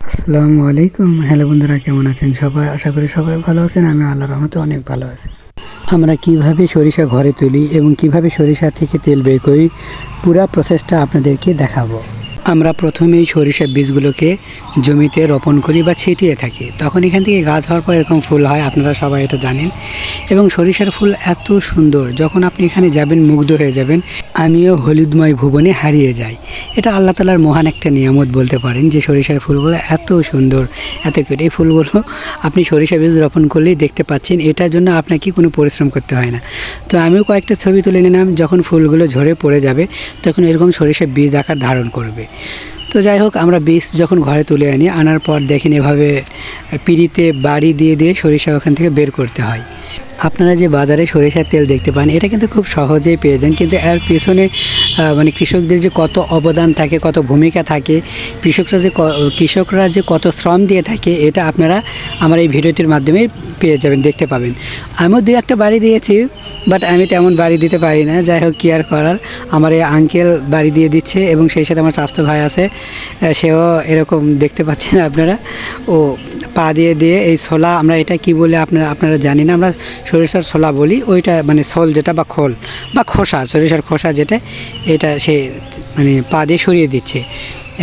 আসসালামু আলাইকুম। হ্যালো বন্ধুরা, কেমন আছেন সবাই? আশা করি সবাই ভালো আছেন। আমি আল্লাহর রহমতে অনেক ভালো আছি। আমরা কিভাবে সরিষা ঘরে তুলি এবং কিভাবে সরিষা থেকে তেল বের করি, পুরো প্রসেসটা আপনাদেরকে দেখাবো। আমরা প্রথমেই সরিষা বীজগুলোকে জমিতে রোপণ করি বা ছিটিয়ে থাকি। তখন এখান থেকে গাছ হওয়ার পর এরকম ফুল হয়, আপনারা সবাই এটা জানেন। এবং সরিষার ফুল এত সুন্দর, যখন আপনি এখানে যাবেন মুগ্ধ হয়ে যাবেন। আমিও হলুদময় ভুবনে হারিয়ে যাই। এটা আল্লাহ তাআলার মহান একটা নিয়ামত বলতে পারেন, যে সরিষার ফুলগুলো এত সুন্দর, এত কিউট। এই ফুলগুলো আপনি সরিষা বীজ রোপণ করলেই দেখতে পাচ্ছেন। এটার জন্য আপনাকে কোনো পরিশ্রম করতে হয় না। তো আমিও কয়েকটা ছবি তুলে নিলাম। যখন ফুলগুলো ঝরে পড়ে যাবে তখন এরকম সরিষা বীজ আকার ধারণ করবে। তো যাই হোক, আমরা বীজ যখন ঘরে তুলে আনার পর দেখেন এভাবে পিঁড়িতে বাড়ি দিয়ে দিয়ে সরিষা ওখান থেকে বের করতে হয়। আপনারা যে বাজারে সরিষার তেল দেখতে পান, এটা কিন্তু খুব সহজেই পেয়ে যান, কিন্তু এর পিছনে মানে কৃষকদের যে কত অবদান থাকে, কত ভূমিকা থাকে, কৃষকরা যে কত শ্রম দিয়ে থাকে, এটা আপনারা আমার এই ভিডিওটির মাধ্যমে পেয়ে যাবেন, দেখতে পাবেন। আমিও দু একটা বাড়ি দিয়েছি, বাট আমি তেমন বাড়ি দিতে পারি না। যাই হোক, কি আর করার, আমার এই আঙ্কেল বাড়ি দিয়ে দিচ্ছে এবং সেই সাথে আমার চাচাতো ভাই আছে, সেও এরকম দেখতে পাচ্ছেন আপনারা। ও পা দিয়ে দিয়ে এই ছোলা, আমরা এটা কি বলে আপনারা জানি না, আমরা সরিষার ছোলা বলি। ওইটা মানে ছোল যেটা, বা খোল বা খোসা, সরিষার খোসা যেটা, এটা সে মানে পা দিয়ে সরিয়ে দিচ্ছে।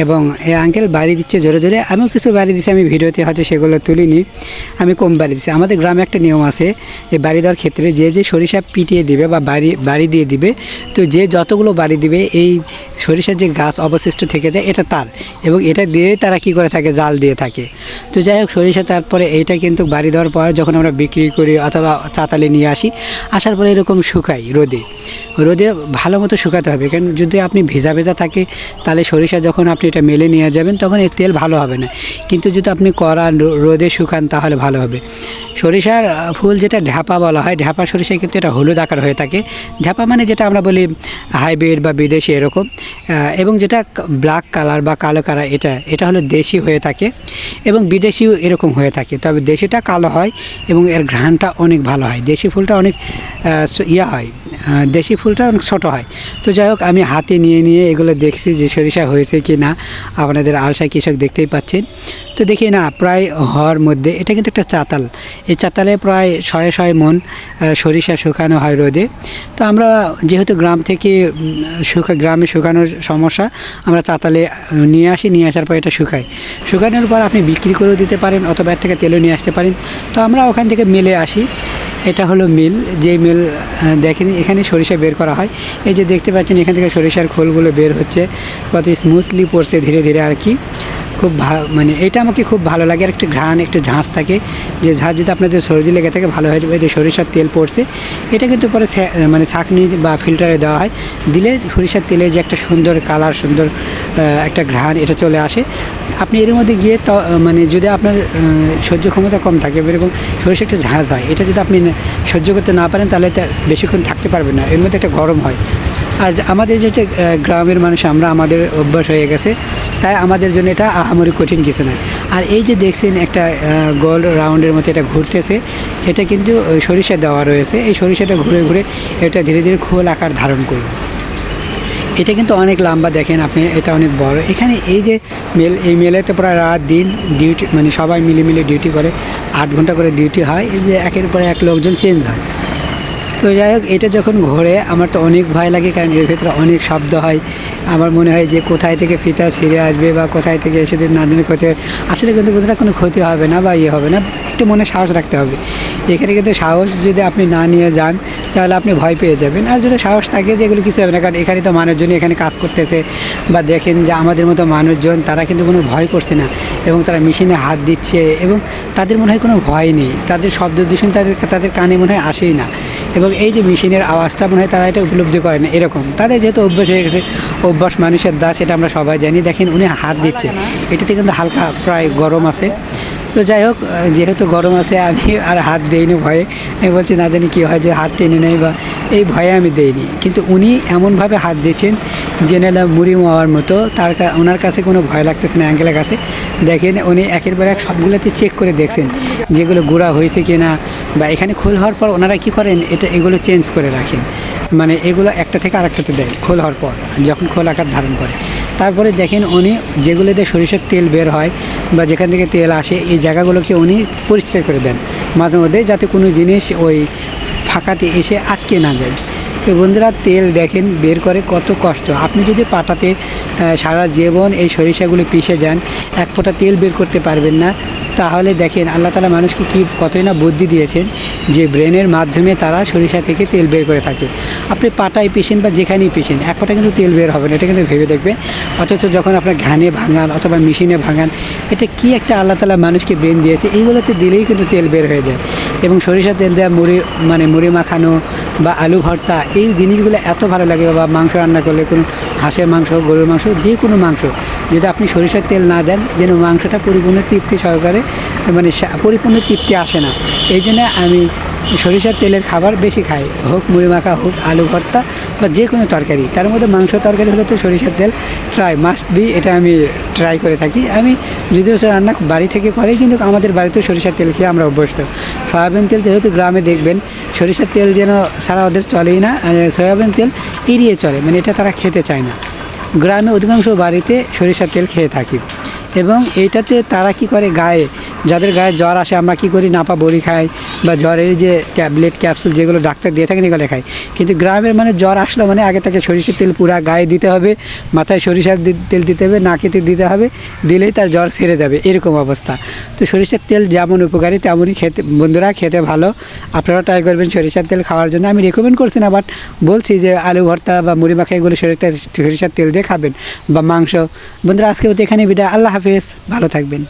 এবং এই আঙ্কেল বাড়ি দিচ্ছে জোরে জোরে। আমিও কিছু বাড়ি দিচ্ছি, আমি ভিডিওতে হয়তো সেগুলো তুলিনি, আমি কম বাড়ি দিচ্ছি। আমাদের গ্রামে একটা নিয়ম আছে, এই বাড়ি দেওয়ার ক্ষেত্রে যে সরিষা পিটিয়ে দিবে বা বাড়ি দিয়ে দিবে, তো যে যতগুলো বাড়ি দিবে, এই সরিষার যে গাছ অবশিষ্ট থেকে যায় এটা তার, এবং এটা দিয়ে তারা কি করে থাকে, জাল দিয়ে থাকে। তো যাই হোক, সরিষা তারপরে এইটা কিন্তু বাড়ি দেওয়ার পর যখন আমরা বিক্রি করি অথবা চাতালে নিয়ে আসার পরে এরকম শুকাই রোদে ভালো মতো শুকাতে হবে। কারণ যদি আপনি ভেজা ভেজা থাকে, তাহলে সরিষা যখন আপনি এটা মেলে নিয়ে যাবেন তখন এর তেল ভালো হবে না। কিন্তু যদি আপনি কড়া রোদে শুকান তাহলে ভালো হবে। সরিষার ফুল যেটা ঢ্যাপা বলা হয়, ঢ্যাপা সরিষায় কিন্তু এটা হলুদ আকার হয়ে থাকে। ঢ্যাপা মানে যেটা আমরা বলি হাইব্রিড বা বিদেশি এরকম, এবং যেটা ব্ল্যাক কালার বা কালো কালার, এটা হলো দেশি হয়ে থাকে, এবং বিদেশিও এরকম হয়ে থাকে। তবে দেশিটা কালো হয় এবং এর ঘ্রাণটা অনেক ভালো হয়। দেশি ফুলটা অনেক হয়, দেশি ফুলটা অনেক ছোটো হয়। তো যাই হোক, আমি হাতে নিয়ে এগুলো দেখছি যে সরিষা হয়েছে কি না। আপনাদের আলসা কৃষক দেখতেই পাচ্ছেন। তো দেখি না, প্রায় হওয়ার মধ্যে, এটা কিন্তু একটা চাতাল, এই চাতালে প্রায় শয়ে মন সরিষা শুকানো হয় রোদে। তো আমরা যেহেতু গ্রাম থেকে গ্রামে শুকানোর সমস্যা, আমরা চাতালে নিয়ে আসার পর এটা শুকানোর পর আপনি বিক্রি করেও দিতে পারেন অথবা এর থেকে তেলও নিয়ে আসতে পারেন। তো আমরা ওখান থেকে মিলে আসি। এটা হলো মিল, যে মিল দেখেন এখানে সরিষা বের করা হয়। এই যে দেখতে পাচ্ছেন, এখান থেকে সরিষার খোলগুলো বের হচ্ছে, কত স্মুথলি পড়ছে ধীরে ধীরে আর কি। খুব মানে এটা আমাকে খুব ভালো লাগে। আর একটা ঘ্রাণ, একটা ঝাঁজ থাকে, যে ঝাঁজ যদি আপনাদের সর্দি লেগে থাকে ভালো হয়ে যাবে। যে সরিষার তেল পড়ছে, এটা কিন্তু পরে মানে ছাঁকনি বা ফিল্টারে দেওয়া হয়, দিলে সরিষার তেলের যে একটা সুন্দর কালার, সুন্দর একটা ঘ্রাণ, এটা চলে আসে। আপনি এর মধ্যে গিয়ে মানে যদি আপনার সহ্য ক্ষমতা কম থাকে, এরকম সরিষা একটা ঝাঁজ হয়, এটা যদি আপনি সহ্য করতে না পারেন তাহলে বেশিক্ষণ থাকতে পারবেন না, এর মধ্যে একটা গরম হয়। আর আমাদের যেটা গ্রামের মানুষ, আমাদের অভ্যাস হয়ে গেছে, তাই আমাদের জন্য এটা আহামরি কঠিন কিছু নয়। আর এই যে দেখছেন একটা গোল রাউন্ডের মতো এটা ঘুরতেছে, এটা কিন্তু সরিষা দেওয়া রয়েছে। এই সরিষাটা ঘুরে ঘুরে এটা ধীরে ধীরে খোল আকার ধারণ করবে। এটা কিন্তু অনেক লম্বা, দেখেন আপনি, এটা অনেক বড়। এখানে এই যে এই মেলেতে প্রায় রাত দিন ডিউটি, মানে সবাই মিলে ডিউটি করে, 8 ঘন্টা করে ডিউটি হয়। এই যে একের পর এক লোকজন চেঞ্জ হয়। তো যাই হোক, এটা যখন ঘোরে আমার তো অনেক ভয় লাগে, কারণ এর ভিতরে অনেক শব্দ হয়। আমার মনে হয় যে কোথায় থেকে ফিতা ছিঁড়ে আসবে বা কোথায় থেকে এসে যদি না জানি ক্ষতি হয়। আসলে কিন্তু বন্ধুরা কোনো ক্ষতি হবে না বা হবে না, একটু মনে সাহস রাখতে হবে। এখানে কিন্তু সাহস যদি আপনি না নিয়ে যান তাহলে আপনি ভয় পেয়ে যাবেন। আর যদি সাহস থাকে যে এগুলো কিছু হবে না, কারণ এখানে তো মানুষজন এখানে কাজ করতেছে, বা দেখেন যে আমাদের মতো মানুষজন, তারা কিন্তু কোনো ভয় করছে না, এবং তারা মেশিনে হাত দিচ্ছে, এবং তাদের মনে হয় কোনো ভয় নেই। তাদের শব্দ দূষণ তাদের কানে মনে হয় আসেই না, এবং এই যে মেশিনের আওয়াজটা মনে হয় তারা এটা উপলব্ধি করে না। এরকম তাদের যেহেতু অভ্যাস হয়ে গেছে, অভ্যাস মানুষের দাস, এটা আমরা সবাই জানি। দেখেন উনি হাত দিচ্ছে, এটাতে কিন্তু হালকা প্রায় গরম আছে। তো যাই হোক, যেহেতু গরম আছে আমি আর হাত দিইনি ভয়ে। আমি বলছি না জানি কী হয়, যে হাত টেনে নেই বা এই ভয়ে আমি দিইনি। কিন্তু উনি এমনভাবে হাত দিচ্ছেন জেনে মুড়ি মাওয়ার মতো, ওনার কাছে কোনো ভয় লাগতেছে না। অ্যাঙ্গেলের কাছে দেখেন উনি একের পর এক সবগুলোতে চেক করে দেখছেন যেগুলো গুঁড়া হয়েছে কি না, বা এখানে খোল হওয়ার পর ওনারা কী করেন, এগুলো চেঞ্জ করে রাখেন। মানে এগুলো একটা থেকে আরেকটাতে দেয় খোল হওয়ার পর, যখন খোল আকার ধারণ করে। তারপরে দেখেন উনি যেগুলোতে সরিষার তেল বের হয় বা যেখান থেকে তেল আসে এই জায়গাগুলোকে উনি পরিষ্কার করে দেন মাঝে মধ্যে, যাতে কোনো জিনিস ওই ফাঁকাতে এসে আটকে না যায়। তো বন্ধুরা, তেল দেখেন বের করে কত কষ্ট। আপনি যদি পাটাতে সারা জীবন এই সরিষাগুলো পিষে যান, এক ফোঁটা তেল বের করতে পারবেন না। তাহলে দেখেন আল্লাহ তাআলা মানুষকে কি কতই না বুদ্ধি দিয়েছেন যে ব্রেনের মাধ্যমে তারা সরিষা থেকে তেল বের করে থাকে। আপনি পাটায় পিষেন বা যেখানেই পিষেন, এক ফোঁটা কিন্তু তেল বের হবে না, এটা কিন্তু ভেবে দেখবেন। অথচ যখন আপনার ঘানে ভাঙান অথবা মেশিনে ভাঙান, এটা কি একটা আল্লাহ তাআলা মানুষকে ব্রেন দিয়েছে, এইগুলোতে দিলেই কিন্তু তেল বের হয়ে যায়। এবং সরিষা তেল দেওয়া মুড়ি মাখানো বা আলু ভর্তা, এই জিনিসগুলো এত ভালো লাগে। বা মাংস রান্না করলে, কোনো হাঁসের মাংস, গরুর মাংস, যে কোনো মাংস যদি আপনি সরিষার তেল না দেন, যেন মাংসটা পরিপূর্ণ তৃপ্তি সহকারে পরিপূর্ণ তৃপ্তি আসে না। এই জন্য আমি সরিষার তেলের খাবার বেশি খাই, হোক মুড়ি মাখা, হোক আলু ভর্তা বা যে কোনো তরকারি। তার মধ্যে মাংস তরকারি হলে তো সরিষার তেল মাস্ট বি, এটা আমি ট্রাই করে থাকি। আমি যদিও রান্না বাড়ি থেকে করে, কিন্তু আমাদের বাড়িতেও সরিষার তেল খেয়ে আমরা অভ্যস্ত। সয়াবিন তেল যেহেতু গ্রামে দেখবেন সরিষার তেল যেন সারা ওদের চলেই না, সয়াবিন তেল এড়িয়ে চলে, মানে এটা তারা খেতে চায় না। গ্রামে অধিকাংশ বাড়িতে সরিষার তেল খেয়ে থাকি। এবং এইটাতে তারা কি করে, যাদের গায়ে জ্বর আসে, আমরা কি করি, নাপা বড়ি খাই বা জ্বরের যে ট্যাবলেট ক্যাপসুল যেগুলো ডাক্তার দিয়ে থাকেন এগুলো খাই। কিন্তু গ্রামের মানে জ্বর আসলো মানে আগে তাকে সরিষার তেল পুরা গায়ে দিতে হবে, মাথায় সরিষার তেল দিতে হবে, নাকেতে দিতে হবে, দিলেই তার জ্বর সেরে যাবে, এরকম অবস্থা। তো সরিষার তেল যেমন উপকারী তেমনই খেতে, বন্ধুরা খেতে ভালো। আপনারা ট্রাই করবেন সরিষার তেল খাওয়ার জন্য। আমি রেকমেন্ড করছি না, বাট বলছি যে আলু ভর্তা বা মুড়ি মাখা এগুলো সরিষার তেল দিয়ে খাবেন, বা মাংস। বন্ধুরা, আজকে এখানে বিদায়। আল্লাহ হাফেজ, ভালো থাকবেন।